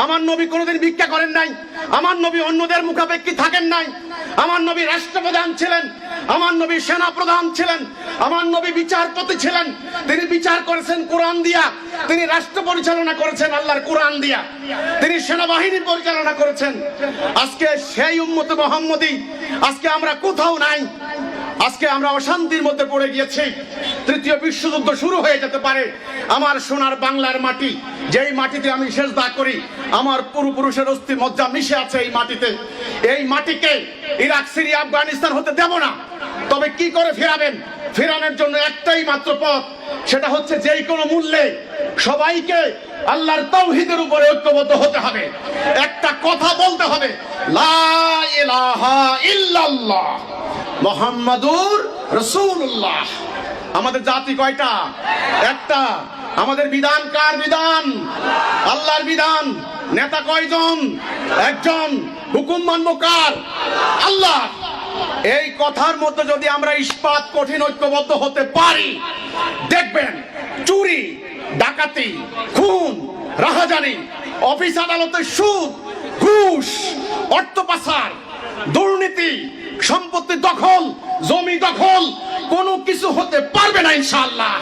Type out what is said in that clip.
আমার নবী কোনোদিন ভিক্ষা করেন নাই, আমার নবী অন্যদের মুখাপেক্ষী থাকেন নাই, আমার নবী রাষ্ট্রপ্রধান ছিলেন, আমার নবী সেনা প্রধান ছিলেন, আমার নবী বিচারপতি ছিলেন। তিনি বিচার করেছেন কোরআন দিয়া, তিনি রাষ্ট্র পরিচালনা করেছেন আল্লাহর কোরআন দিয়া, তিনি সেনাবাহিনী পরিচালনা করেছেন। আজকে সেই উম্মতে মুহাম্মদী আজকে আমরা কোথাও নাই। আজকে আমরা অশান্তির মধ্যে পড়ে গিয়েছি। তৃতীয় বিশ্বযুদ্ধ শুরু হয়ে যেতে পারে। আমার সোনার বাংলার মাটি, যেই মাটিতে আমি সেজদা করি, আমার পূর্বপুরুষের অস্থি মজ্জা মিশে আছে এই মাটিতে, এই মাটিকে ইরাক, সিরিয়া, আফগানিস্তান হতে দেব না। তবে কি করে ফেরাবেন? ফেরানোর জন্য একটাই মাত্র পথ, সেটা হচ্ছে যেই কোনো মূল্যে সবাইকে আল্লাহর তাওহীদের উপরে ঐক্যবদ্ধ হতে হবে। একটা কথা বলতে হবে, লা ইলাহা ইল্লাল্লাহ মুহাম্মাদুর রাসূলুল্লাহ। আমাদের জাতি কয়টা? একটা। আমাদের বিধান কার বিধান? আল্লাহর বিধান। নেতা কয়জন? একজন। হুকুম মানব কার? আল্লাহ। এই কথার মধ্যে যদি আমরা ইস্পাত কঠিন ঐক্যবদ্ধ হতে পারি, দেখবেন চুরি, ডাকাতি, খুন, রাহাজানি, অফিস আদালতে সুদ, ঘুষ, অর্থ পাচার, দুর্নীতি, সম্পত্তি দখল, জমি দখল কোনো কিছু হতে পারবে না ইনশাআল্লাহ।